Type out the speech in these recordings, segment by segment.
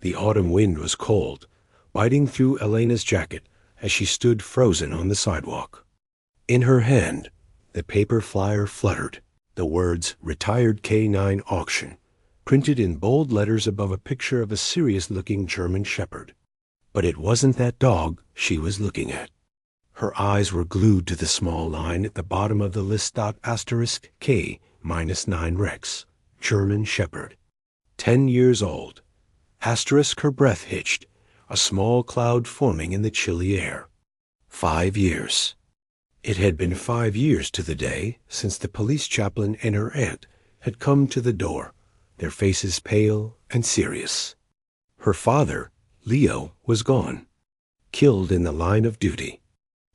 The autumn wind was cold, biting through Elena's jacket as she stood frozen on the sidewalk. In her hand, the paper flyer fluttered, the words "Retired K9 Auction," printed in bold letters above a picture of a serious-looking German shepherd. But it wasn't that dog she was looking at. Her eyes were glued to the small line at the bottom of the list. K-9 Rex, German Shepherd. 10 years old. Her breath hitched, a small cloud forming in the chilly air. 5 years. It had been 5 years to the day since the police chaplain and her aunt had come to the door, their faces pale and serious. Her father, Leo, was gone, killed in the line of duty.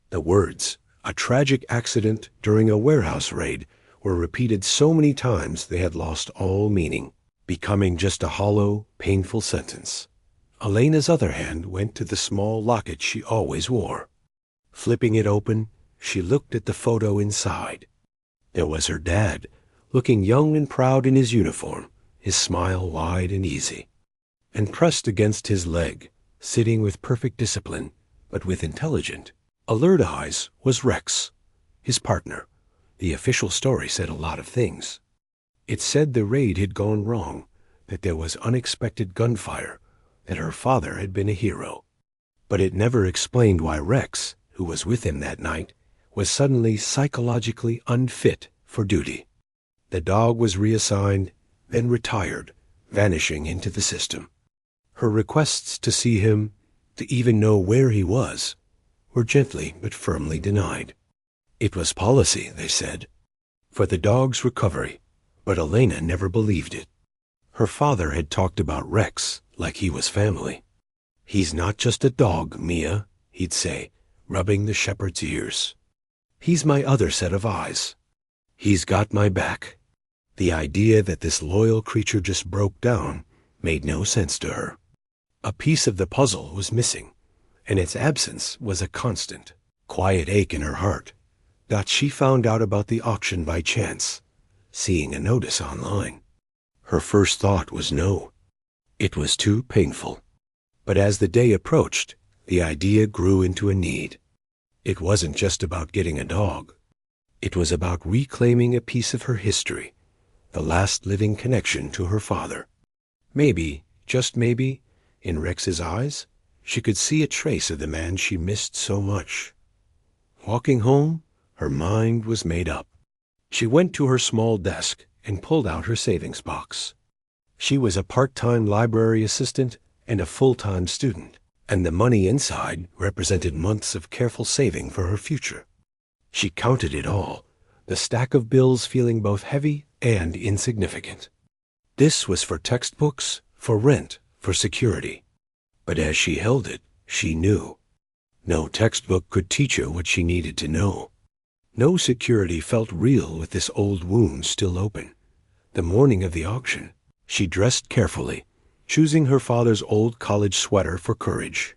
The words, "a tragic accident during a warehouse raid," were repeated so many times they had lost all meaning, becoming just a hollow, painful sentence. Elena's other hand went to the small locket she always wore. Flipping it open, she looked at the photo inside. There was her dad, looking young and proud in his uniform, his smile wide and easy. And pressed against his leg, sitting with perfect discipline, but with intelligent, alert eyes, was Rex, his partner. The official story said a lot of things. It said the raid had gone wrong, that there was unexpected gunfire, that her father had been a hero. But it never explained why Rex, who was with him that night, was suddenly psychologically unfit for duty. The dog was reassigned, then retired, vanishing into the system. Her requests to see him, to even know where he was, were gently but firmly denied. It was policy, they said, for the dog's recovery, but Elena never believed it. Her father had talked about Rex like he was family. "He's not just a dog, Mia," he'd say, rubbing the shepherd's ears. "He's my other set of eyes. He's got my back." The idea that this loyal creature just broke down made no sense to her. A piece of the puzzle was missing, and its absence was a constant, quiet ache in her heart. She found out about the auction by chance, seeing a notice online. Her first thought was no. It was too painful. But as the day approached, the idea grew into a need. It wasn't just about getting a dog. It was about reclaiming a piece of her history, the last living connection to her father. Maybe, just maybe, in Rex's eyes, she could see a trace of the man she missed so much. Walking home, her mind was made up. She went to her small desk and pulled out her savings box. She was a part-time library assistant and a full-time student, and the money inside represented months of careful saving for her future. She counted it all, the stack of bills feeling both heavy and insignificant. This was for textbooks, for rent, for security. But as she held it, she knew. No textbook could teach her what she needed to know. No security felt real with this old wound still open. The morning of the auction, she dressed carefully, choosing her father's old college sweater for courage.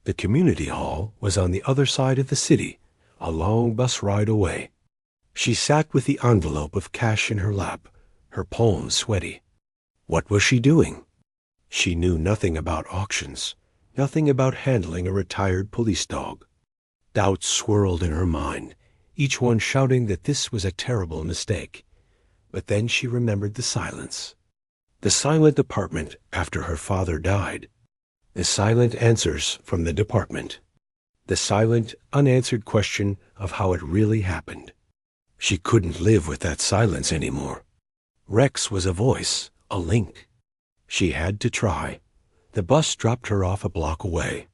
The community hall was on the other side of the city, a long bus ride away. She sat with the envelope of cash in her lap, her palms sweaty. What was she doing? She knew nothing about auctions, nothing about handling a retired police dog. Doubts swirled in her mind, each one shouting that this was a terrible mistake. But then she remembered the silence. The silent apartment after her father died. The silent answers from the department. The silent, unanswered question of how it really happened. She couldn't live with that silence anymore. Rex was a voice, a link. She had to try. The bus dropped her off a block away.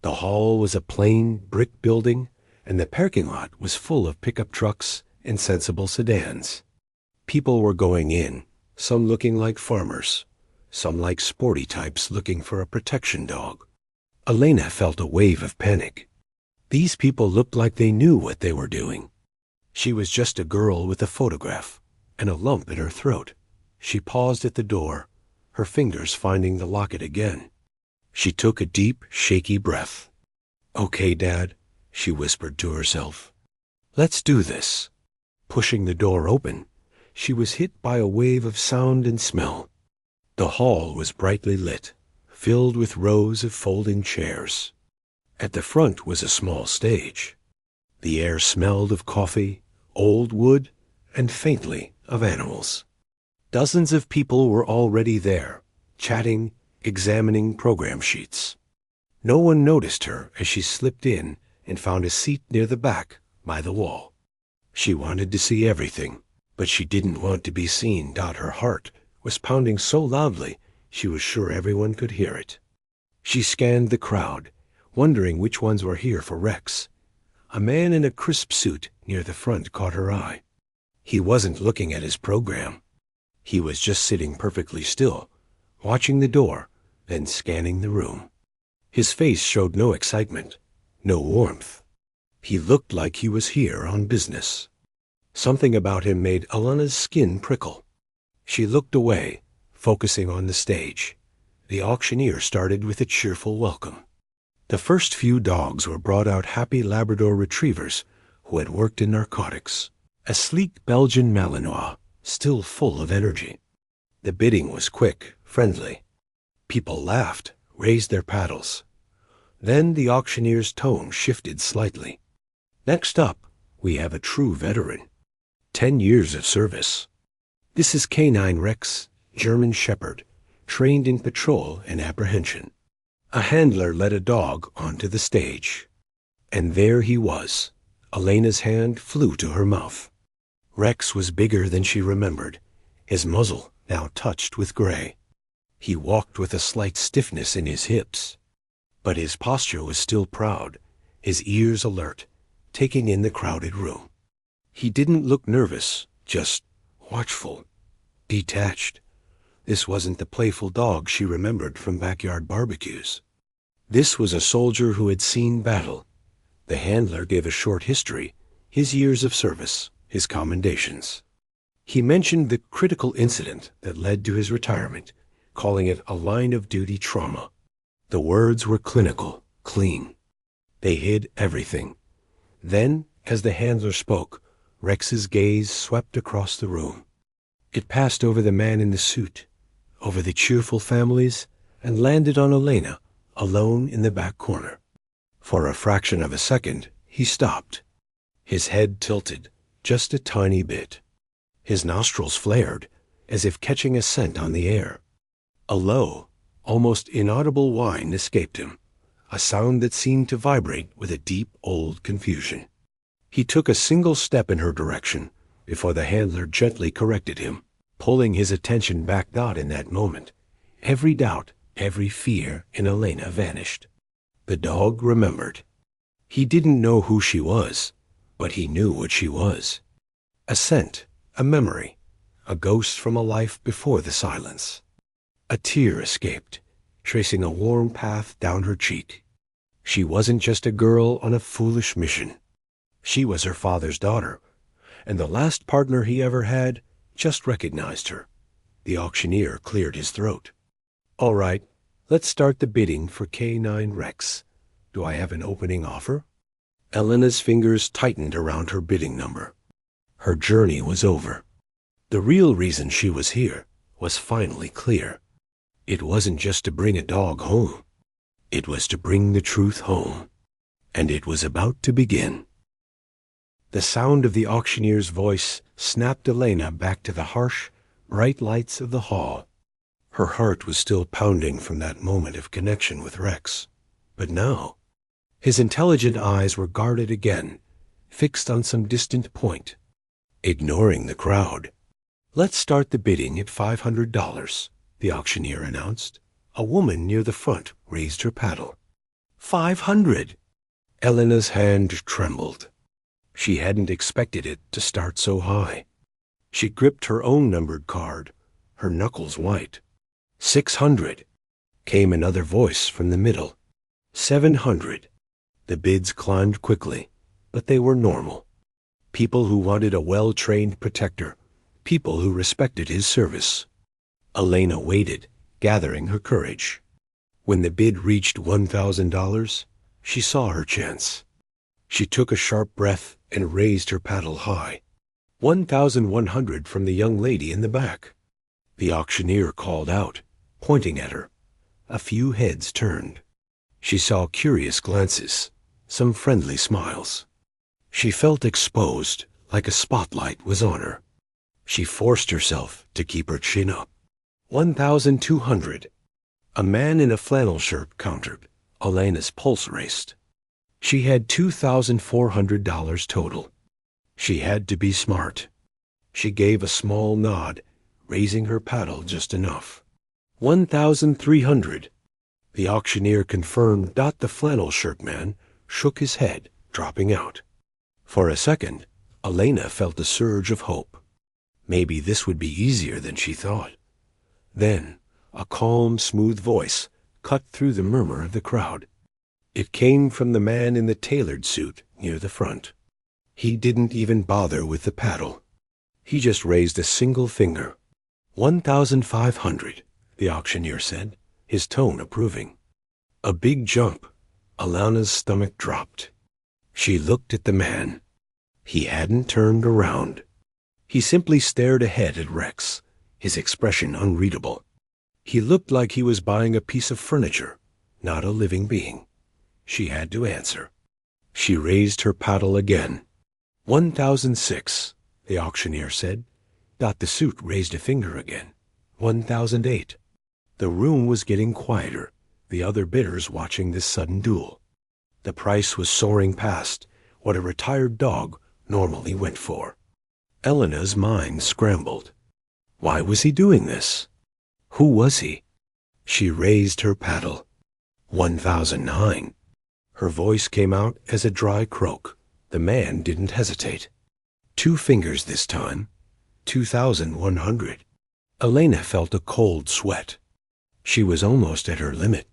The hall was a plain brick building, and the parking lot was full of pickup trucks and sensible sedans. People were going in, some looking like farmers, some like sporty types looking for a protection dog. Elena felt a wave of panic. These people looked like they knew what they were doing. She was just a girl with a photograph and a lump in her throat. She paused at the door, her fingers finding the locket again. She took a deep, shaky breath. "Okay, Dad," she whispered to herself. "Let's do this." Pushing the door open, she was hit by a wave of sound and smell. The hall was brightly lit, filled with rows of folding chairs. At the front was a small stage. The air smelled of coffee, old wood, and faintly of animals. Dozens of people were already there, chatting, examining program sheets. No one noticed her as she slipped in and found a seat near the back, by the wall. She wanted to see everything, but she didn't want to be seen. Her heart was pounding so loudly she was sure everyone could hear it. She scanned the crowd, wondering which ones were here for Rex. A man in a crisp suit near the front caught her eye. He wasn't looking at his program. He was just sitting perfectly still, watching the door, then scanning the room. His face showed no excitement, no warmth. He looked like he was here on business. Something about him made Alana's skin prickle. She looked away, focusing on the stage. The auctioneer started with a cheerful welcome. The first few dogs were brought out, happy Labrador retrievers who had worked in narcotics. A sleek Belgian Malinois, still full of energy. The bidding was quick, friendly. People laughed, raised their paddles. Then the auctioneer's tone shifted slightly. Next up, we have a true veteran. 10 years of service. This is Canine Rex, German Shepherd, trained in patrol and apprehension. A handler led a dog onto the stage. And there he was. Elena's hand flew to her mouth. Rex was bigger than she remembered, his muzzle now touched with gray. He walked with a slight stiffness in his hips. But his posture was still proud, his ears alert, taking in the crowded room. He didn't look nervous, just watchful, detached. This wasn't the playful dog she remembered from backyard barbecues. This was a soldier who had seen battle. The handler gave a short history, his years of service, his commendations. He mentioned the critical incident that led to his retirement, calling it a line-of-duty trauma. The words were clinical, clean. They hid everything. Then, as the handler spoke, Rex's gaze swept across the room. It passed over the man in the suit, over the cheerful families, and landed on Elena, alone in the back corner. For a fraction of a second, he stopped. His head tilted, just a tiny bit. His nostrils flared, as if catching a scent on the air. A low, almost inaudible whine escaped him, a sound that seemed to vibrate with a deep old confusion. He took a single step in her direction before the handler gently corrected him, pulling his attention back. In that moment, every doubt, every fear in Elena vanished. The dog remembered. He didn't know who she was, but he knew what she was. A scent, a memory, a ghost from a life before the silence. A tear escaped, tracing a warm path down her cheek. She wasn't just a girl on a foolish mission. She was her father's daughter, and the last partner he ever had just recognized her. The auctioneer cleared his throat. All right, let's start the bidding for K9 Rex. Do I have an opening offer? Elena's fingers tightened around her bidding number. Her journey was over. The real reason she was here was finally clear. It wasn't just to bring a dog home. It was to bring the truth home. And it was about to begin. The sound of the auctioneer's voice snapped Elena back to the harsh, bright lights of the hall. Her heart was still pounding from that moment of connection with Rex. But now, his intelligent eyes were guarded again, fixed on some distant point, ignoring the crowd. Let's start the bidding at $500, the auctioneer announced. A woman near the front raised her paddle. 500! Elena's hand trembled. She hadn't expected it to start so high. She gripped her own numbered card, her knuckles white. 600! Came another voice from the middle. 700! The bids climbed quickly, but they were normal. People who wanted a well-trained protector, people who respected his service. Elena waited, gathering her courage. When the bid reached $1,000, she saw her chance. She took a sharp breath and raised her paddle high. 1,100 from the young lady in the back. The auctioneer called out, pointing at her. A few heads turned. She saw curious glances, some friendly smiles. She felt exposed, like a spotlight was on her. She forced herself to keep her chin up. 1,200. A man in a flannel shirt countered. Elena's pulse raced. She had $2,400 total. She had to be smart. She gave a small nod, raising her paddle just enough. 1,300. The auctioneer confirmed. The flannel shirt man shook his head, dropping out. For a second, Elena felt a surge of hope. Maybe this would be easier than she thought. Then, a calm, smooth voice cut through the murmur of the crowd. It came from the man in the tailored suit near the front. He didn't even bother with the paddle. He just raised a single finger. 1,500, the auctioneer said, his tone approving. A big jump. Elena's stomach dropped. She looked at the man. He hadn't turned around. He simply stared ahead at Rex, his expression unreadable. He looked like he was buying a piece of furniture, not a living being. She had to answer. She raised her paddle again. 1,006, the auctioneer said. The suit raised a finger again. 1,008. The room was getting quieter, the other bidders watching this sudden duel. The price was soaring past what a retired dog normally went for. Elena's mind scrambled. Why was he doing this? Who was he? She raised her paddle. 1,009. Her voice came out as a dry croak. The man didn't hesitate. 2 fingers this time. 2,100. Elena felt a cold sweat. She was almost at her limit.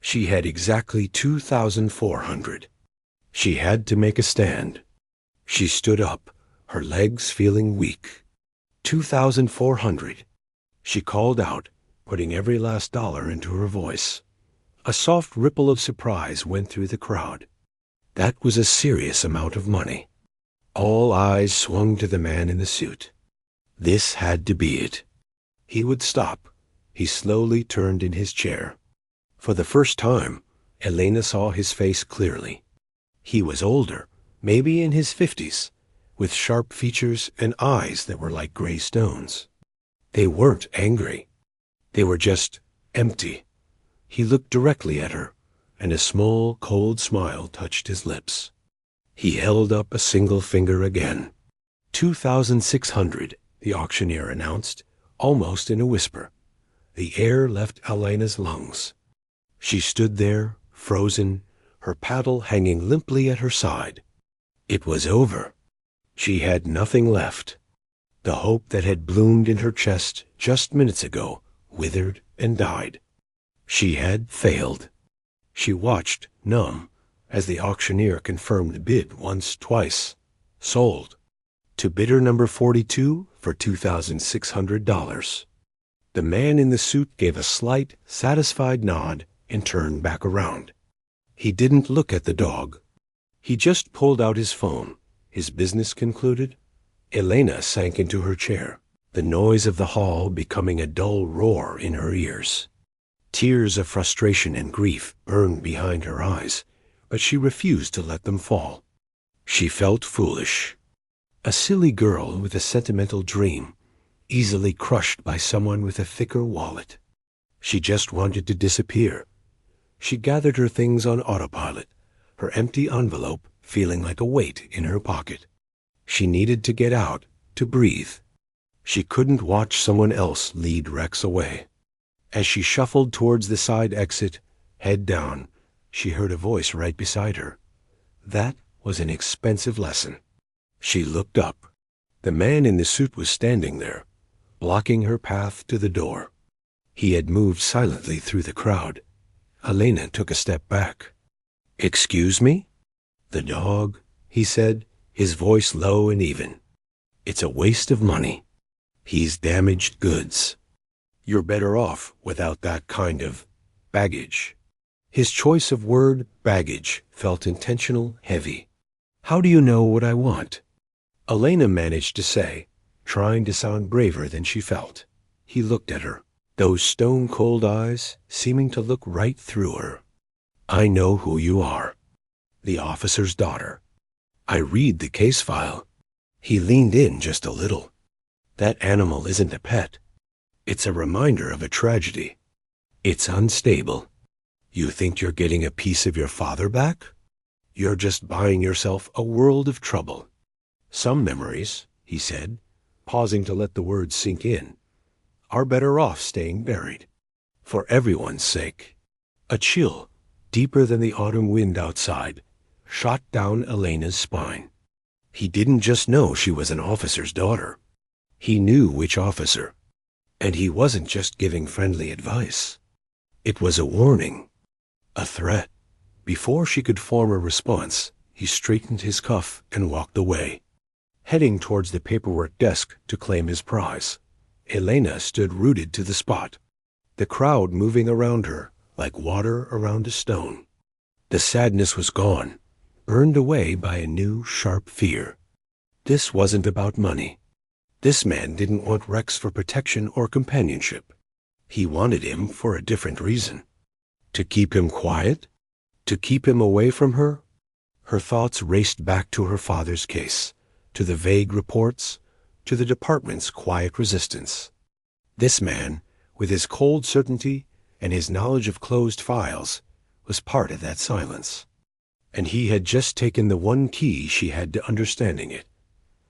She had exactly 2,400. She had to make a stand. She stood up, her legs feeling weak. 2,400. She called out, putting every last dollar into her voice. A soft ripple of surprise went through the crowd. That was a serious amount of money. All eyes swung to the man in the suit. This had to be it. He would stop. He slowly turned in his chair. For the first time, Elena saw his face clearly. He was older, maybe in his 50s, with sharp features and eyes that were like gray stones. They weren't angry. They were just empty. He looked directly at her, and a small, cold smile touched his lips. He held up a single finger again. 2,600, the auctioneer announced, almost in a whisper. The air left Elena's lungs. She stood there, frozen, her paddle hanging limply at her side. It was over. She had nothing left. The hope that had bloomed in her chest just minutes ago withered and died. She had failed. She watched, numb, as the auctioneer confirmed the bid once, twice. Sold. To bidder number 42 for $2,600. The man in the suit gave a slight, satisfied nod and turned back around. He didn't look at the dog. He just pulled out his phone. His business concluded, Elena sank into her chair, the noise of the hall becoming a dull roar in her ears. Tears of frustration and grief burned behind her eyes, but she refused to let them fall. She felt foolish. A silly girl with a sentimental dream, easily crushed by someone with a thicker wallet. She just wanted to disappear. She gathered her things on autopilot, her empty envelope feeling like a weight in her pocket. She needed to get out, to breathe. She couldn't watch someone else lead Rex away. As she shuffled towards the side exit, head down, she heard a voice right beside her. That was an expensive lesson. She looked up. The man in the suit was standing there, blocking her path to the door. He had moved silently through the crowd. Elena took a step back. "Excuse me?" "The dog," he said, his voice low and even. "It's a waste of money. He's damaged goods. You're better off without that kind of baggage." His choice of word, baggage, felt intentional, heavy. "How do you know what I want?" Elena managed to say, trying to sound braver than she felt. He looked at her. those stone-cold eyes seeming to look right through her. "I know who you are. The officer's daughter. I read the case file." He leaned in just a little. "That animal isn't a pet. It's a reminder of a tragedy. It's unstable. You think you're getting a piece of your father back? You're just buying yourself a world of trouble. Some memories," he said, pausing to let the words sink in, "are better off staying buried. For everyone's sake." A chill, deeper than the autumn wind outside, shot down Elena's spine. He didn't just know she was an officer's daughter. He knew which officer. And he wasn't just giving friendly advice. It was a warning, a threat. Before she could form a response, he straightened his cuff and walked away, heading towards the paperwork desk to claim his prize. Elena stood rooted to the spot, the crowd moving around her like water around a stone. The sadness was gone, burned away by a new, sharp fear. This wasn't about money. This man didn't want Rex for protection or companionship. He wanted him for a different reason. To keep him quiet? To keep him away from her? Her thoughts raced back to her father's case, to the vague reports, to the department's quiet resistance. This man, with his cold certainty and his knowledge of closed files, was part of that silence. And he had just taken the one key she had to understanding it.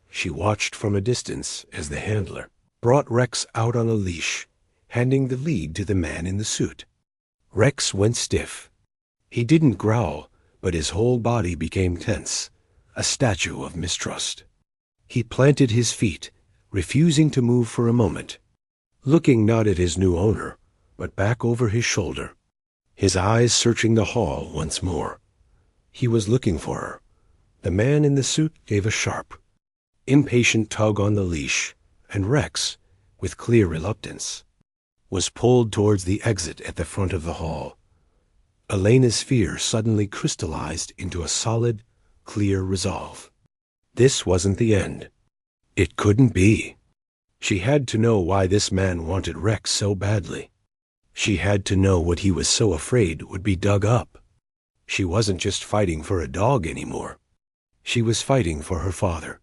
She watched from a distance as the handler brought Rex out on a leash, handing the lead to the man in the suit. Rex went stiff. He didn't growl, but his whole body became tense, a statue of mistrust. He planted his feet, refusing to move for a moment, looking not at his new owner, but back over his shoulder, his eyes searching the hall once more. He was looking for her. The man in the suit gave a sharp, impatient tug on the leash, and Rex, with clear reluctance, was pulled towards the exit at the front of the hall. Elena's fear suddenly crystallized into a solid, clear resolve. This wasn't the end. It couldn't be. She had to know why this man wanted Rex so badly. She had to know what he was so afraid would be dug up. She wasn't just fighting for a dog anymore. She was fighting for her father.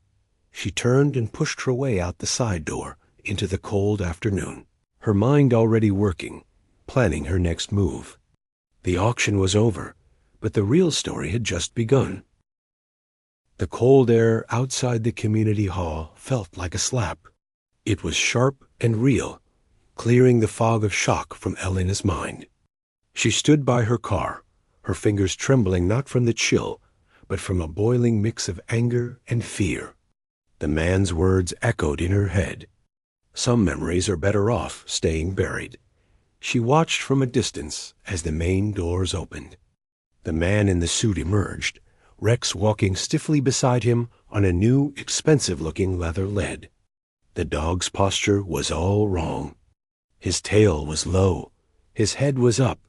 She turned and pushed her way out the side door into the cold afternoon, her mind already working, planning her next move. The auction was over, but the real story had just begun. The cold air outside the community hall felt like a slap. It was sharp and real, clearing the fog of shock from Elena's mind. She stood by her car, her fingers trembling not from the chill, but from a boiling mix of anger and fear. The man's words echoed in her head. Some memories are better off staying buried. She watched from a distance as the main doors opened. The man in the suit emerged, Rex walking stiffly beside him on a new, expensive-looking leather lead. The dog's posture was all wrong. His tail was low, his head was up,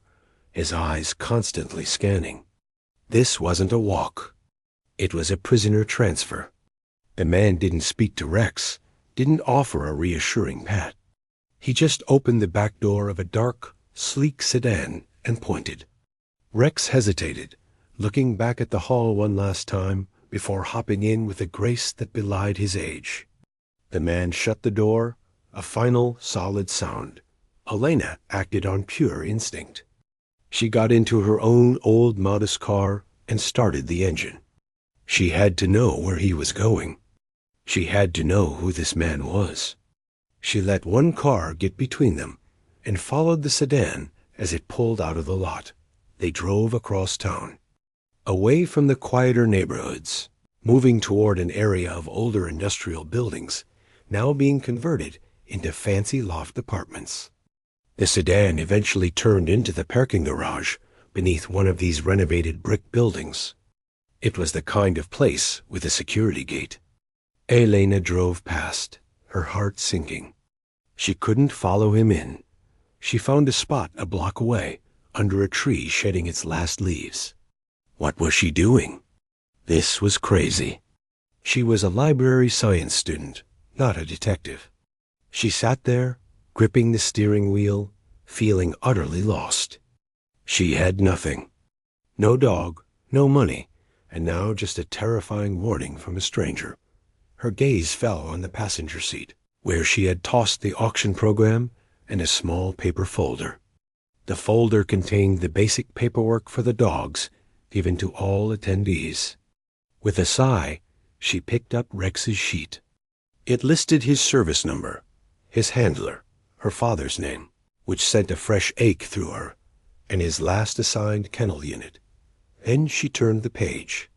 his eyes constantly scanning. This wasn't a walk. It was a prisoner transfer. The man didn't speak to Rex, didn't offer a reassuring pat. He just opened the back door of a dark, sleek sedan and pointed. Rex hesitated, looking back at the hall one last time before hopping in with a grace that belied his age. The man shut the door, a final, solid sound. Elena acted on pure instinct. She got into her own old modest car and started the engine. She had to know where he was going. She had to know who this man was. She let one car get between them and followed the sedan as it pulled out of the lot. They drove across town, away from the quieter neighborhoods, moving toward an area of older industrial buildings, now being converted into fancy loft apartments. The sedan eventually turned into the parking garage beneath one of these renovated brick buildings. It was the kind of place with a security gate. Elena drove past, her heart sinking. She couldn't follow him in. She found a spot a block away, under a tree shedding its last leaves. What was she doing? This was crazy. She was a library science student, not a detective. She sat there, gripping the steering wheel, feeling utterly lost. She had nothing. No dog, no money, and now just a terrifying warning from a stranger. Her gaze fell on the passenger seat, where she had tossed the auction program and a small paper folder. The folder contained the basic paperwork for the dogs given to all attendees. With a sigh, she picked up Rex's sheet. It listed his service number, his handler, her father's name, which sent a fresh ache through her, and his last assigned kennel unit. Then she turned the page.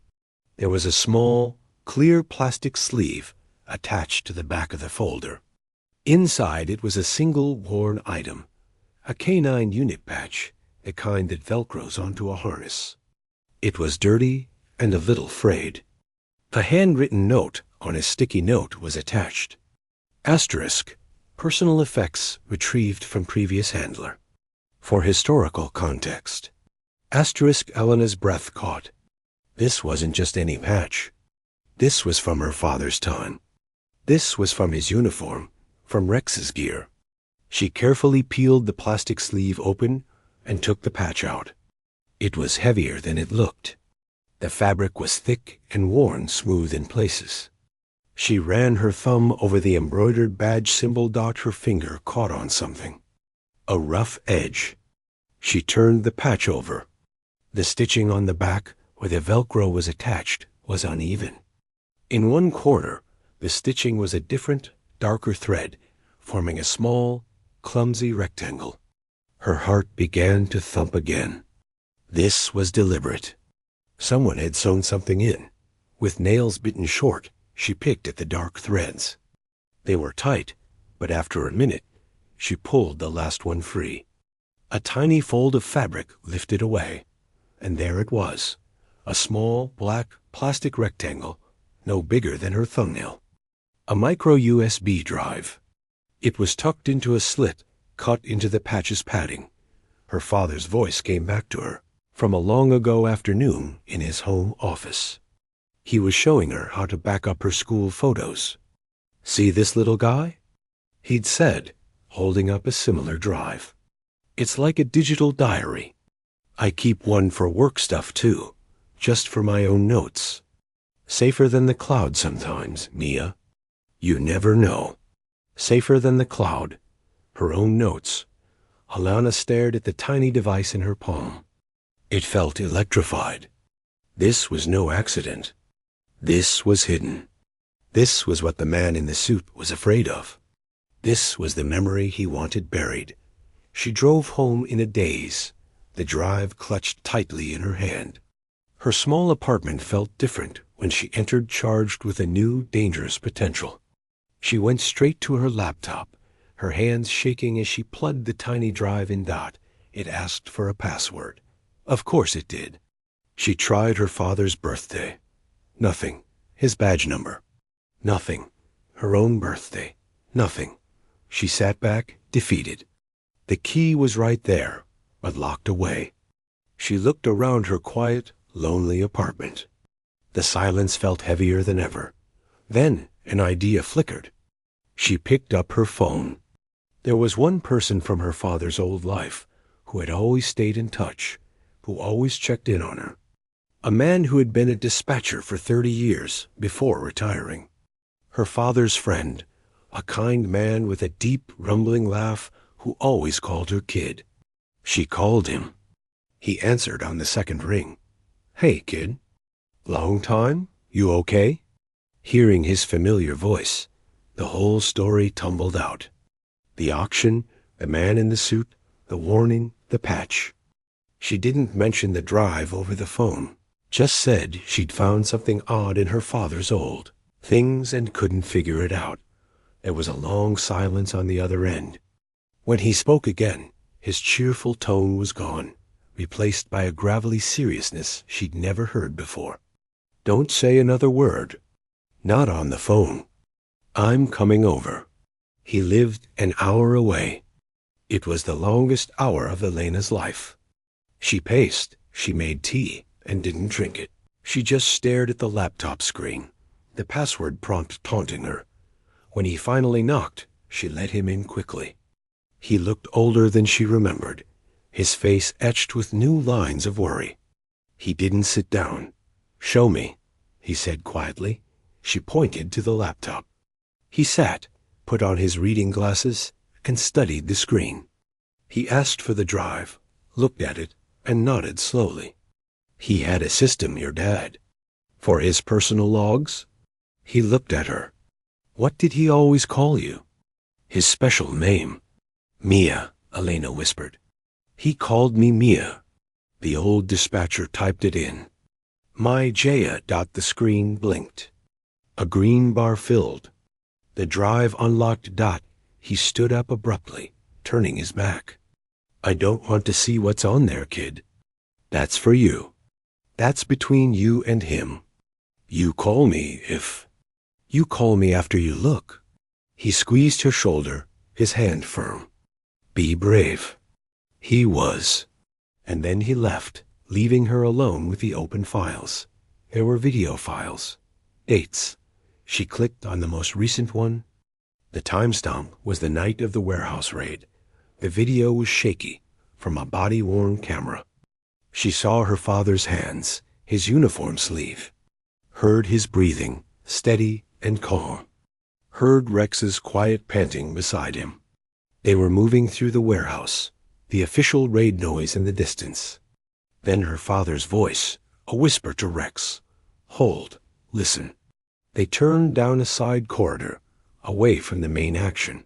There was a small, clear plastic sleeve attached to the back of the folder. Inside it was a single worn item, a canine unit patch, the kind that velcros onto a harness. It was dirty and a little frayed. A handwritten note on a sticky note was attached. Asterisk, personal effects retrieved from previous handler. For historical context. Asterisk, Elena's breath caught. This wasn't just any patch. This was from her father's time. This was from his uniform, from Rex's gear. She carefully peeled the plastic sleeve open and took the patch out. It was heavier than it looked. The fabric was thick and worn smooth in places. She ran her thumb over the embroidered badge symbol dot. Her finger caught on something. A rough edge. She turned the patch over. The stitching on the back, where the Velcro was attached, was uneven. In one corner, the stitching was a different, darker thread, forming a small, clumsy rectangle. Her heart began to thump again. This was deliberate. Someone had sewn something in. With nails bitten short, she picked at the dark threads. They were tight, but after a minute, she pulled the last one free. A tiny fold of fabric lifted away, and there it was, a small, black, plastic rectangle, no bigger than her thumbnail. A micro USB drive. It was tucked into a slit cut into the patch's padding. Her father's voice came back to her from a long-ago afternoon in his home office. He was showing her how to back up her school photos. "See this little guy?" he'd said, holding up a similar drive. "It's like a digital diary. I keep one for work stuff, too, just for my own notes. Safer than the cloud sometimes, Mia. You never know. Safer than the cloud." Her own notes. Alana stared at the tiny device in her palm. It felt electrified. This was no accident. This was hidden. This was what the man in the suit was afraid of. This was the memory he wanted buried. She drove home in a daze, the drive clutched tightly in her hand. Her small apartment felt different when she entered, charged with a new, dangerous potential. She went straight to her laptop, her hands shaking as she plugged the tiny drive in. It asked for a password. Of course it did. She tried her father's birthday. Nothing. His badge number. Nothing. Her own birthday. Nothing. She sat back, defeated. The key was right there, but locked away. She looked around her quiet, lonely apartment. The silence felt heavier than ever. Then an idea flickered. She picked up her phone. There was one person from her father's old life who had always stayed in touch, who always checked in on her. A man who had been a dispatcher for 30 years before retiring. Her father's friend, a kind man with a deep, rumbling laugh who always called her kid. She called him. He answered on the second ring. "Hey, kid. Long time? You okay?" Hearing his familiar voice, the whole story tumbled out. The auction, the man in the suit, the warning, the patch. She didn't mention the drive over the phone, just said she'd found something odd in her father's old things and couldn't figure it out. There was a long silence on the other end. When he spoke again, his cheerful tone was gone, replaced by a gravelly seriousness she'd never heard before. "Don't say another word. Not on the phone. I'm coming over." He lived an hour away. It was the longest hour of Elena's life. She paced, she made tea, and didn't drink it. She just stared at the laptop screen, the password prompt taunting her. When he finally knocked, she let him in quickly. He looked older than she remembered, his face etched with new lines of worry. He didn't sit down. "Show me," he said quietly. She pointed to the laptop. He sat, put on his reading glasses, and studied the screen. He asked for the drive, looked at it, and nodded slowly. "He had a system, your dad." "For his personal logs?" He looked at her. "What did he always call you?" "His special name." "Mia," Elena whispered. "He called me Mia." The old dispatcher typed it in. "My Jaya." The screen blinked. A green bar filled. The drive unlocked. He stood up abruptly, turning his back. "I don't want to see what's on there, kid. That's for you. That's between you and him. You call me if... You call me after you look." He squeezed her shoulder, his hand firm. "Be brave." He was. And then he left, leaving her alone with the open files. There were video files. Dates. She clicked on the most recent one. The timestamp was the night of the warehouse raid. The video was shaky, from a body-worn camera. She saw her father's hands, his uniform sleeve. Heard his breathing, steady and calm. Heard Rex's quiet panting beside him. They were moving through the warehouse, the official raid noise in the distance. Then her father's voice, a whisper to Rex. "Hold, listen." They turned down a side corridor, away from the main action.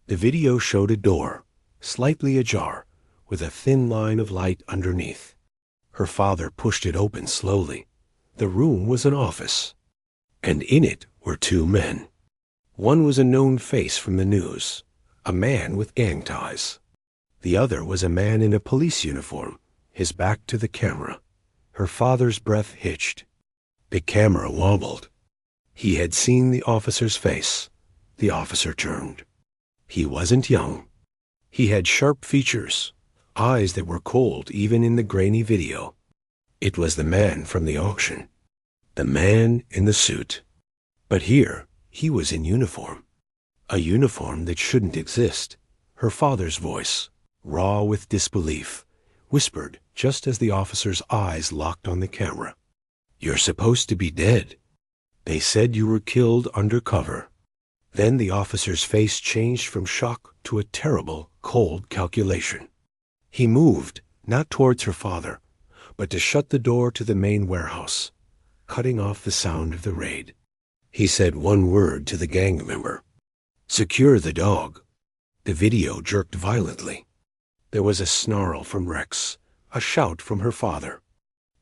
The video showed a door, slightly ajar, with a thin line of light underneath. Her father pushed it open slowly. The room was an office, and in it were two men. One was a known face from the news, a man with gang ties. The other was a man in a police uniform, his back to the camera. Her father's breath hitched. The camera wobbled. He had seen the officer's face. The officer turned. He wasn't young. He had sharp features, eyes that were cold even in the grainy video. It was the man from the auction. The man in the suit. But here, he was in uniform. A uniform that shouldn't exist. Her father's voice, raw with disbelief, whispered just as the officer's eyes locked on the camera. "You're supposed to be dead. They said you were killed undercover." Then the officer's face changed from shock to a terrible, cold calculation. He moved, not towards her father, but to shut the door to the main warehouse, cutting off the sound of the raid. He said one word to the gang member. "Secure the dog." The video jerked violently. There was a snarl from Rex, a shout from her father.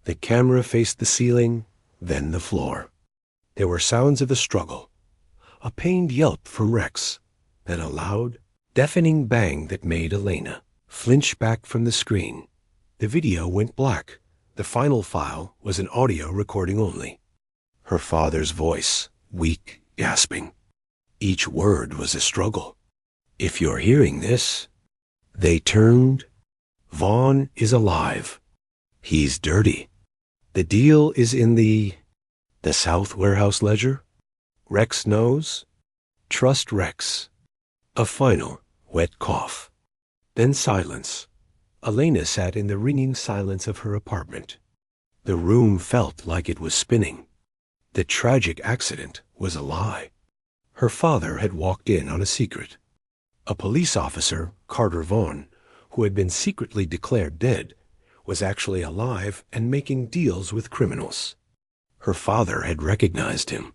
The camera faced the ceiling, then the floor. There were sounds of a struggle, a pained yelp from Rex, then a loud, deafening bang that made Elena flinch back from the screen. The video went black. The final file was an audio recording only. Her father's voice, weak, gasping. Each word was a struggle. "If you're hearing this..." They turned. "Vaughn is alive. He's dirty. The deal is in the South Warehouse Ledger. Rex knows. Trust Rex." A final, wet cough. Then silence. Elena sat in the ringing silence of her apartment. The room felt like it was spinning. The tragic accident was a lie. Her father had walked in on a secret. A police officer, Carter Vaughn, who had been secretly declared dead, was actually alive and making deals with criminals. Her father had recognized him.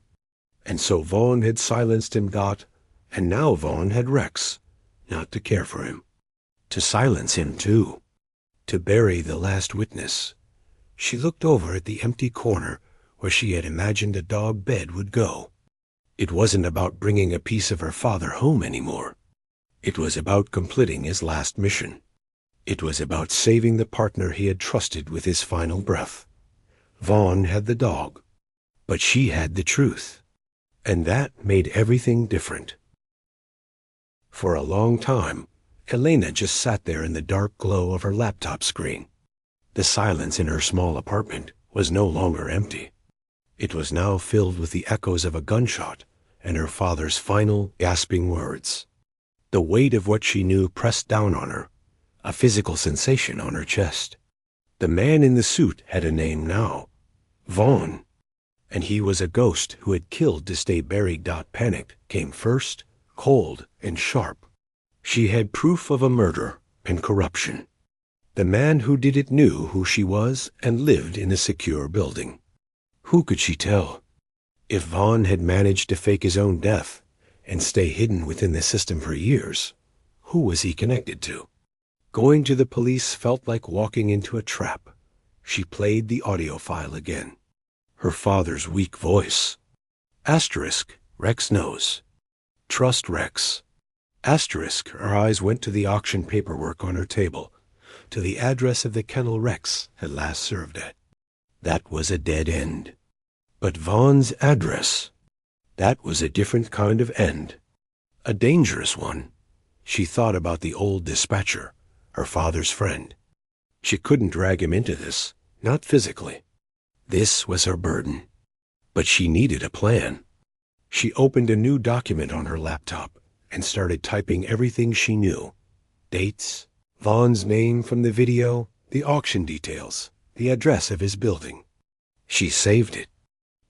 And so Vaughn had silenced him. And now Vaughn had Rex, not to care for him. To silence him, too. To bury the last witness. She looked over at the empty corner where she had imagined a dog bed would go. It wasn't about bringing a piece of her father home anymore. It was about completing his last mission. It was about saving the partner he had trusted with his final breath. Vaughn had the dog, but she had the truth. And that made everything different. For a long time, Elena just sat there in the dark glow of her laptop screen. The silence in her small apartment was no longer empty. It was now filled with the echoes of a gunshot and her father's final, gasping words. The weight of what she knew pressed down on her, a physical sensation on her chest. The man in the suit had a name now, Vaughn, and he was a ghost who had killed to stay buried. Panic came first, cold and sharp. She had proof of a murder and corruption. The man who did it knew who she was and lived in a secure building. Who could she tell? If Vaughn had managed to fake his own death and stay hidden within the system for years, who was he connected to? Going to the police felt like walking into a trap. She played the audio file again. Her father's weak voice. Asterisk, Rex knows. Trust Rex. Asterisk, her eyes went to the auction paperwork on her table, to the address of the kennel Rex had last served at. That was a dead end. But Vaughn's address, that was a different kind of end. A dangerous one. She thought about the old dispatcher, her father's friend. She couldn't drag him into this, not physically. This was her burden. But she needed a plan. She opened a new document on her laptop and started typing everything she knew. Dates, Vaughn's name from the video, the auction details, the address of his building. She saved it.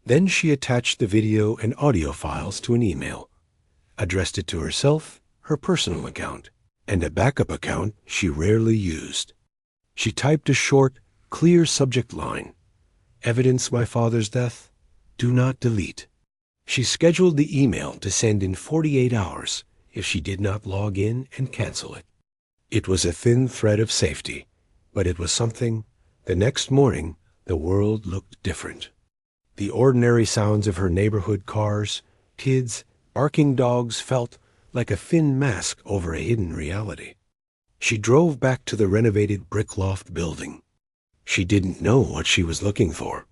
Then she attached the video and audio files to an email, addressed it to herself, her personal account, and a backup account she rarely used. She typed a short, clear subject line. Evidence my father's death. Do not delete. She scheduled the email to send in 48 hours if she did not log in and cancel it. It was a thin thread of safety, but it was something. The next morning, the world looked different. The ordinary sounds of her neighborhood cars, kids, barking dogs felt like a thin mask over a hidden reality. She drove back to the renovated brick loft building. She didn't know what she was looking for.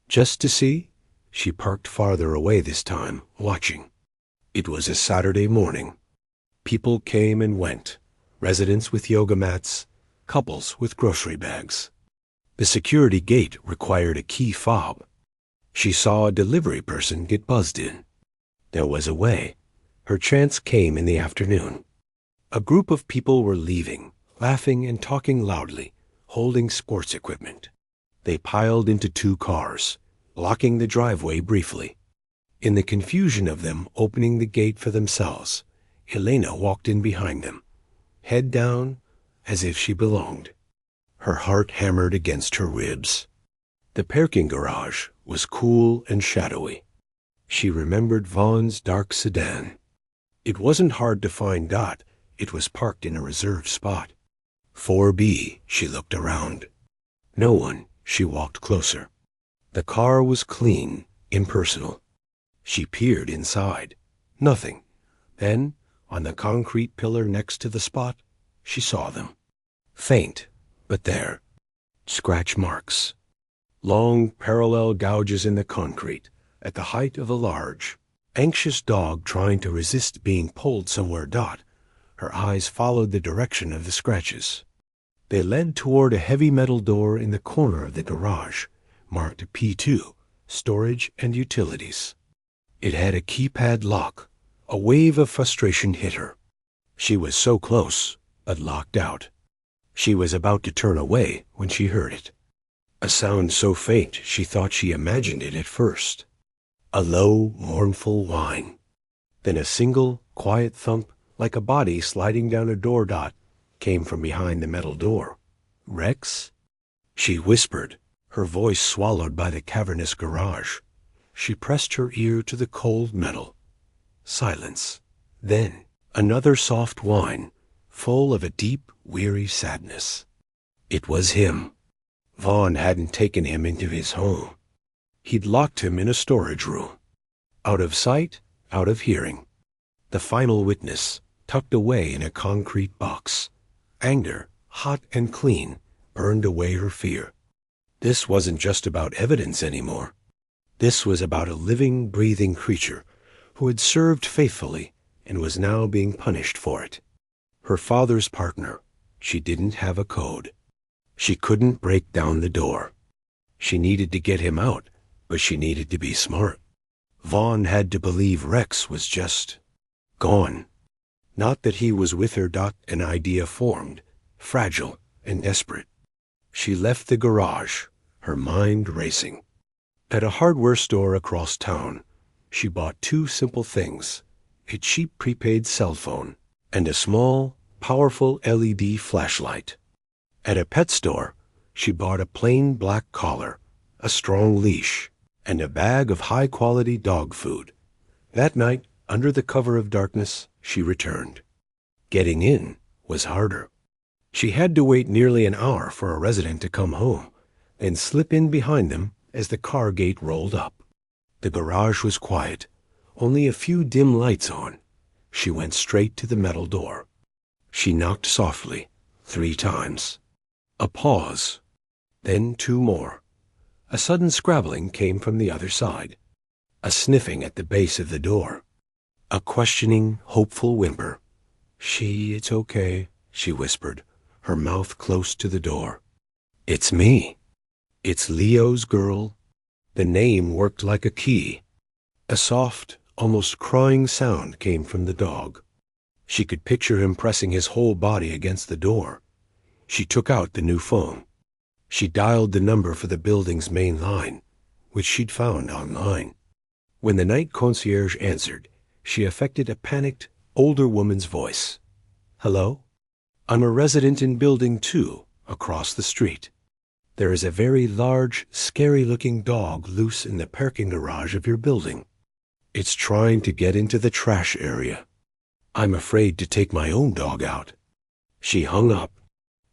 Just to see, she parked farther away this time, watching. It was a Saturday morning. People came and went, residents with yoga mats, couples with grocery bags. The security gate required a key fob. She saw a delivery person get buzzed in. There was a way. Her chance came in the afternoon. A group of people were leaving, laughing and talking loudly, holding sports equipment. They piled into 2 cars, blocking the driveway briefly. In the confusion of them opening the gate for themselves, Elena walked in behind them, head down, as if she belonged. Her heart hammered against her ribs. The parking garage was cool and shadowy. She remembered Vaughn's dark sedan. It wasn't hard to find Dot. It was parked in a reserved spot. 4B, she looked around. No one. She walked closer. The car was clean, impersonal. She peered inside. Nothing. Then, on the concrete pillar next to the spot, she saw them. Faint, but there. Scratch marks. Long, parallel gouges in the concrete, at the height of a large, anxious dog trying to resist being pulled somewhere. Dot, her eyes followed the direction of the scratches. They led toward a heavy metal door in the corner of the garage, marked P2, Storage and Utilities. It had a keypad lock. A wave of frustration hit her. She was so close, but locked out. She was about to turn away when she heard it. A sound so faint she thought she imagined it at first. A low, mournful whine. Then a single, quiet thump, like a body sliding down a door. Dot came from behind the metal door. Rex? She whispered, her voice swallowed by the cavernous garage. She pressed her ear to the cold metal. Silence. Then another soft whine, full of a deep, weary sadness. It was him. Vaughn hadn't taken him into his home. He'd locked him in a storage room. Out of sight, out of hearing. The final witness, tucked away in a concrete box. Anger, hot and clean, burned away her fear. This wasn't just about evidence anymore. This was about a living, breathing creature who had served faithfully and was now being punished for it. Her father's partner. She didn't have a code. She couldn't break down the door. She needed to get him out, but she needed to be smart. Vaughn had to believe Rex was just gone. Not that he was with her. An idea formed, fragile and desperate. She left the garage, her mind racing. At a hardware store across town, she bought two simple things: a cheap prepaid cell phone and a small, powerful LED flashlight. At a pet store, she bought a plain black collar, a strong leash, and a bag of high-quality dog food. That night, under the cover of darkness, she returned. Getting in was harder. She had to wait nearly an hour for a resident to come home, then slip in behind them as the car gate rolled up. The garage was quiet, only a few dim lights on. She went straight to the metal door. She knocked softly, 3 times. A pause, then 2 more. A sudden scrabbling came from the other side. A sniffing at the base of the door. A questioning, hopeful whimper. It's okay," she whispered, her mouth close to the door. "It's me. It's Leo's girl." The name worked like a key. A soft, almost crying sound came from the dog. She could picture him pressing his whole body against the door. She took out the new phone. She dialed the number for the building's main line, which she'd found online. When the night concierge answered, she affected a panicked, older woman's voice. "Hello? I'm a resident in Building 2, across the street. There is a very large, scary-looking dog loose in the parking garage of your building. It's trying to get into the trash area. I'm afraid to take my own dog out." She hung up.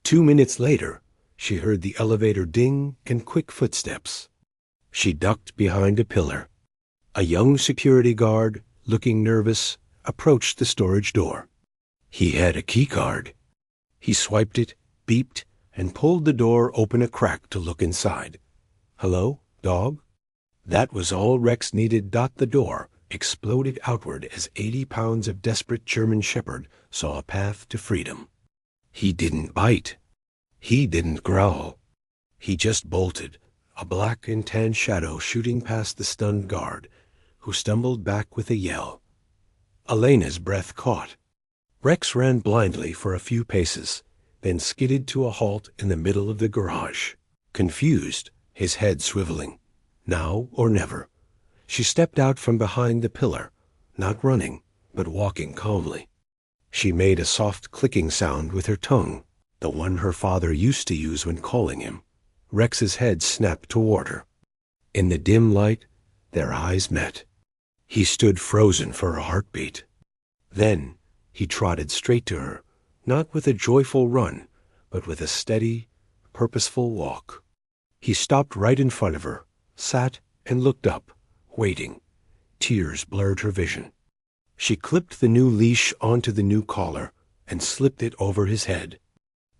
2 minutes later, she heard the elevator ding and quick footsteps. She ducked behind a pillar. A young security guard, looking nervous, approached the storage door. He had a key card. He swiped it, beeped, and pulled the door open a crack to look inside. "Hello, dog?" That was all Rex needed. The door exploded outward as 80 pounds of desperate German Shepherd saw a path to freedom. He didn't bite. He didn't growl. He just bolted, a black and tan shadow shooting past the stunned guard, who stumbled back with a yell. Elena's breath caught. Rex ran blindly for a few paces, then skidded to a halt in the middle of the garage, confused, his head swiveling. Now or never. She stepped out from behind the pillar, not running, but walking calmly. She made a soft clicking sound with her tongue, the one her father used to use when calling him. Rex's head snapped toward her. In the dim light, their eyes met. He stood frozen for a heartbeat. Then he trotted straight to her, not with a joyful run, but with a steady, purposeful walk. He stopped right in front of her, sat and looked up, waiting. Tears blurred her vision. She clipped the new leash onto the new collar and slipped it over his head.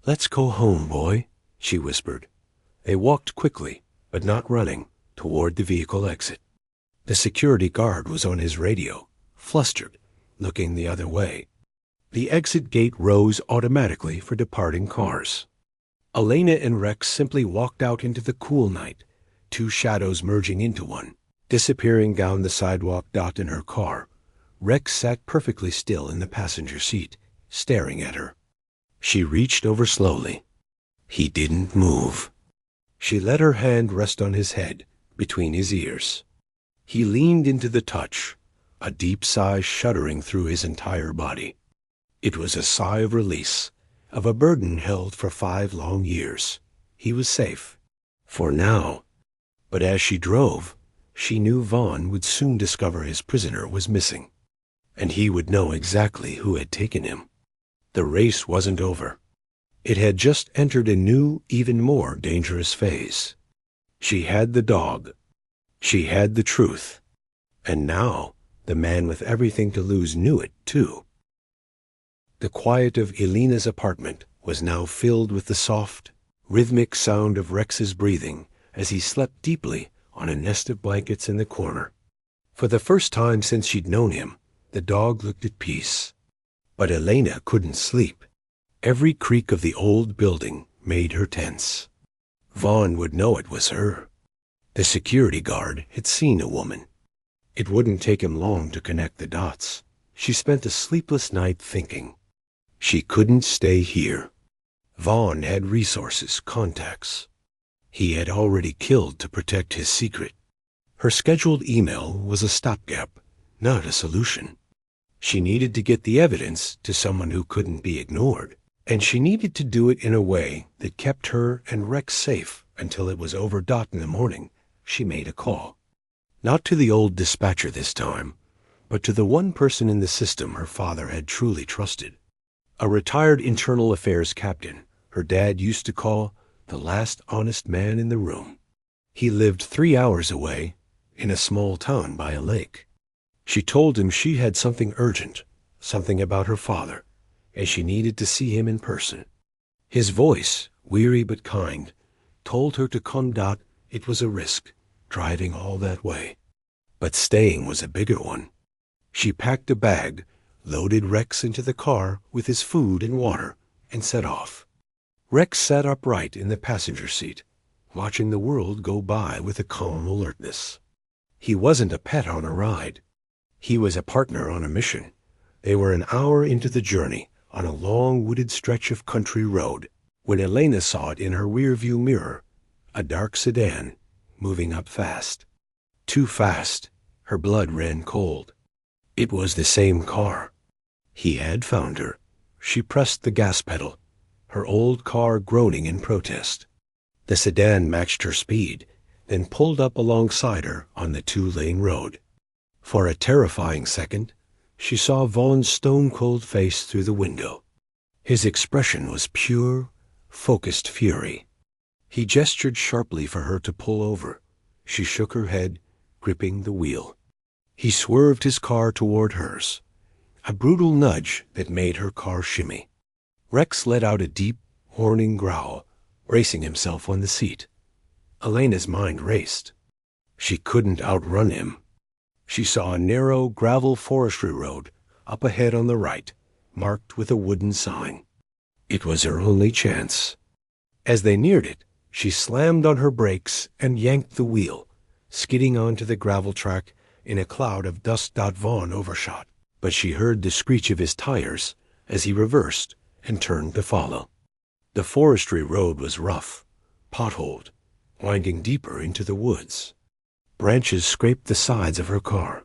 "Let's go home, boy," she whispered. They walked quickly, but not running, toward the vehicle exit. The security guard was on his radio, flustered, looking the other way. The exit gate rose automatically for departing cars. Elena and Rex simply walked out into the cool night, 2 shadows merging into one, disappearing down the sidewalk. In her car, Rex sat perfectly still in the passenger seat, staring at her. She reached over slowly. He didn't move. She let her hand rest on his head, between his ears. He leaned into the touch, a deep sigh shuddering through his entire body. It was a sigh of release, of a burden held for 5 long years. He was safe. For now. But as she drove, she knew Vaughn would soon discover his prisoner was missing, and he would know exactly who had taken him. The race wasn't over. It had just entered a new, even more dangerous phase. She had the dog. She had the truth. And now, the man with everything to lose knew it, too. The quiet of Elena's apartment was now filled with the soft, rhythmic sound of Rex's breathing as he slept deeply on a nest of blankets in the corner. For the first time since she'd known him, the dog looked at peace. But Elena couldn't sleep. Every creak of the old building made her tense. Vaughn would know it was her. The security guard had seen a woman. It wouldn't take him long to connect the dots. She spent a sleepless night thinking. She couldn't stay here. Vaughn had resources, contacts. He had already killed to protect his secret. Her scheduled email was a stopgap, not a solution. She needed to get the evidence to someone who couldn't be ignored, and she needed to do it in a way that kept her and Rex safe until it was over. In the morning, she made a call. Not to the old dispatcher this time, but to the one person in the system her father had truly trusted. A retired internal affairs captain her dad used to call the last honest man in the room. He lived 3 hours away in a small town by a lake. She told him she had something urgent, something about her father, and she needed to see him in person. His voice, weary but kind, told her to come. It was a risk, driving all that way. But staying was a bigger one. She packed a bag, loaded Rex into the car with his food and water, and set off. Rex sat upright in the passenger seat, watching the world go by with a calm alertness. He wasn't a pet on a ride. He was a partner on a mission. They were an hour into the journey on a long wooded stretch of country road when Elena saw it in her rearview mirror, a dark sedan, moving up fast. Too fast. Her blood ran cold. It was the same car. He had found her. She pressed the gas pedal, her old car groaning in protest. The sedan matched her speed, then pulled up alongside her on the 2-lane road. For a terrifying second, she saw Vaughn's stone-cold face through the window. His expression was pure, focused fury. He gestured sharply for her to pull over. She shook her head, gripping the wheel. He swerved his car toward hers, a brutal nudge that made her car shimmy. Rex let out a deep, warning growl, bracing himself on the seat. Elena's mind raced. She couldn't outrun him. She saw a narrow gravel forestry road up ahead on the right, marked with a wooden sign. It was her only chance. As they neared it, she slammed on her brakes and yanked the wheel, skidding onto the gravel track in a cloud of dust. Vaughn overshot, but she heard the screech of his tires as he reversed and turned to follow. The forestry road was rough, potholed, winding deeper into the woods. Branches scraped the sides of her car.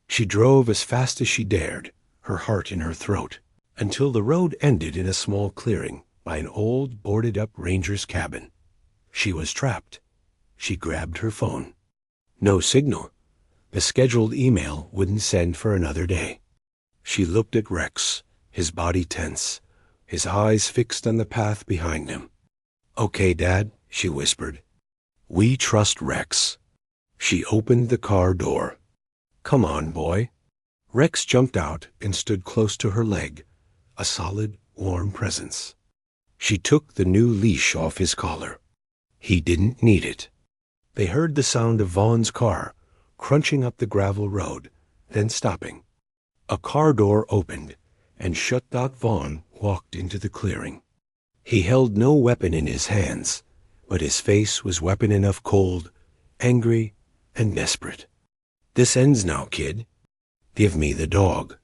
She drove as fast as she dared, her heart in her throat, until the road ended in a small clearing by an old boarded-up ranger's cabin. She was trapped. She grabbed her phone. No signal. The scheduled email wouldn't send for another day. She looked at Rex, his body tense, his eyes fixed on the path behind him. "Okay, Dad," she whispered. "We trust Rex." She opened the car door. "Come on, boy." Rex jumped out and stood close to her leg, a solid, warm presence. She took the new leash off his collar. He didn't need it. They heard the sound of Vaughn's car, crunching up the gravel road, then stopping. A car door opened, and shut. Vaughn walked into the clearing. He held no weapon in his hands, but his face was weapon enough, cold, angry, and desperate. "This ends now, kid. Give me the dog.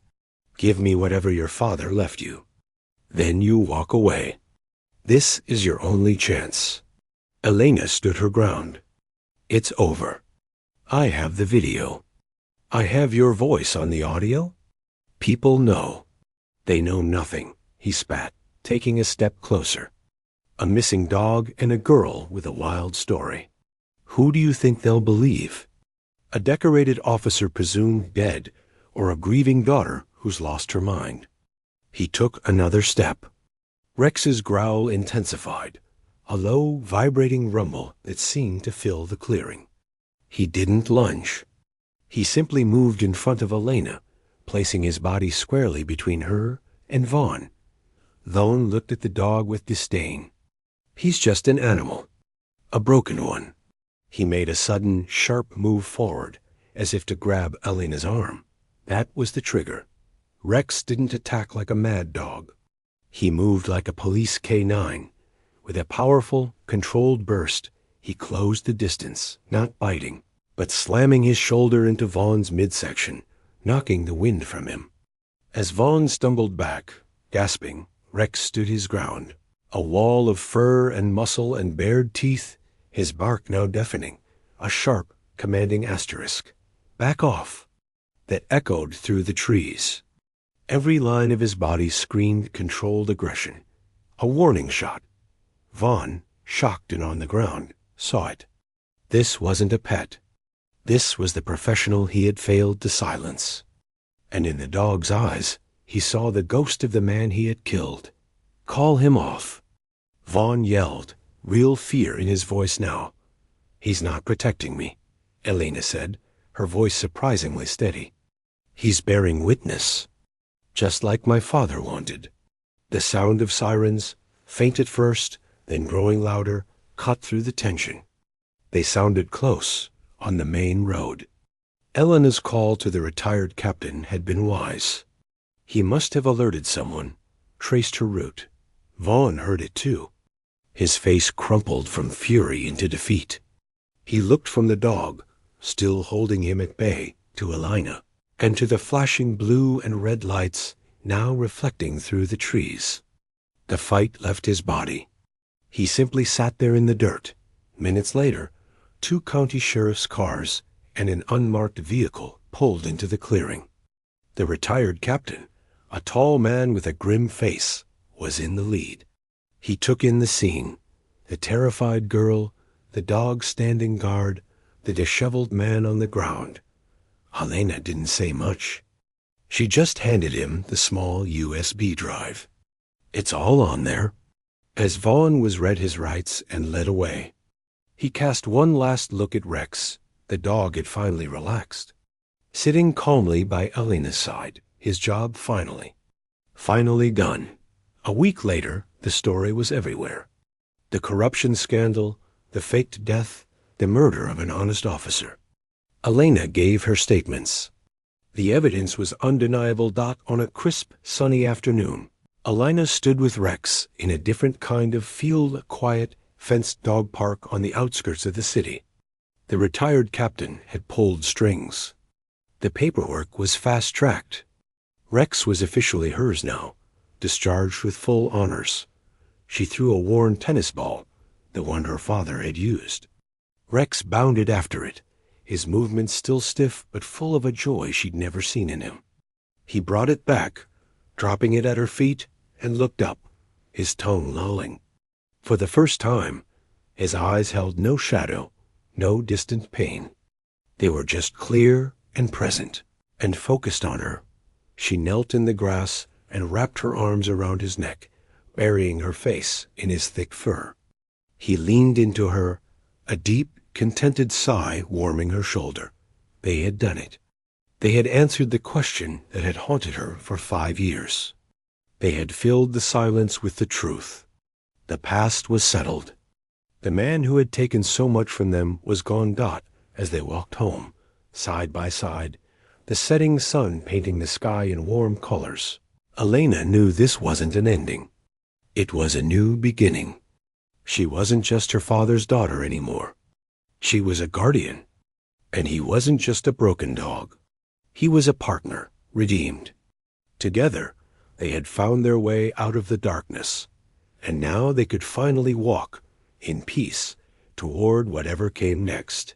Give me whatever your father left you. Then you walk away. This is your only chance." Elena stood her ground. "It's over. I have the video. I have your voice on the audio. People know." "They know nothing," he spat, taking a step closer. "A missing dog and a girl with a wild story. Who do you think they'll believe? A decorated officer presumed dead, or a grieving daughter who's lost her mind?" He took another step. Rex's growl intensified, a low, vibrating rumble that seemed to fill the clearing. He didn't lunge. He simply moved in front of Elena, placing his body squarely between her and Vaughn. Vaughn looked at the dog with disdain. "He's just an animal. A broken one." He made a sudden, sharp move forward, as if to grab Elena's arm. That was the trigger. Rex didn't attack like a mad dog. He moved like a police K9. With a powerful, controlled burst, he closed the distance, not biting, but slamming his shoulder into Vaughn's midsection, knocking the wind from him. As Vaughn stumbled back, gasping, Rex stood his ground. A wall of fur and muscle and bared teeth, his bark now deafening, a sharp, commanding asterisk. "Back off!" that echoed through the trees. Every line of his body screamed controlled aggression. A warning shot. Vaughn, shocked and on the ground, saw it. This wasn't a pet. This was the professional he had failed to silence. And in the dog's eyes, he saw the ghost of the man he had killed. "Call him off." Vaughn yelled, real fear in his voice now. "He's not protecting me," Elena said, her voice surprisingly steady. "He's bearing witness, just like my father wanted." The sound of sirens, faint at first, then growing louder, cut through the tension. They sounded close, on the main road. Elena's call to the retired captain had been wise. He must have alerted someone, traced her route. Vaughn heard it too. His face crumpled from fury into defeat. He looked from the dog, still holding him at bay, to Elena, and to the flashing blue and red lights now reflecting through the trees. The fight left his body. He simply sat there in the dirt. Minutes later, 2 county sheriff's cars and an unmarked vehicle pulled into the clearing. The retired captain, a tall man with a grim face, was in the lead. He took in the scene. The terrified girl, the dog standing guard, the disheveled man on the ground. Elena didn't say much. She just handed him the small USB drive. "It's all on there." As Vaughn was read his rights and led away, he cast one last look at Rex. The dog had finally relaxed, sitting calmly by Elena's side, his job finally done. A week later, the story was everywhere. The corruption scandal, the faked death, the murder of an honest officer. Elena gave her statements. The evidence was undeniable. On a crisp, sunny afternoon, Elena stood with Rex in a different kind of field, quiet, fenced dog park on the outskirts of the city. The retired captain had pulled strings. The paperwork was fast-tracked. Rex was officially hers now, discharged with full honors. She threw a worn tennis ball, the one her father had used. Rex bounded after it, his movements still stiff but full of a joy she'd never seen in him. He brought it back, dropping it at her feet, and looked up, his tongue lolling. For the first time, his eyes held no shadow, no distant pain. They were just clear and present, and focused on her. She knelt in the grass and wrapped her arms around his neck, burying her face in his thick fur. He leaned into her, a deep, contented sigh warming her shoulder. They had done it. They had answered the question that had haunted her for 5 years. They had filled the silence with the truth. The past was settled. The man who had taken so much from them was gone. As they walked home, side by side, the setting sun painting the sky in warm colors, Elena knew this wasn't an ending. It was a new beginning. She wasn't just her father's daughter anymore. She was a guardian. And he wasn't just a broken dog. He was a partner, redeemed. Together, they had found their way out of the darkness, and now they could finally walk in peace toward whatever came next.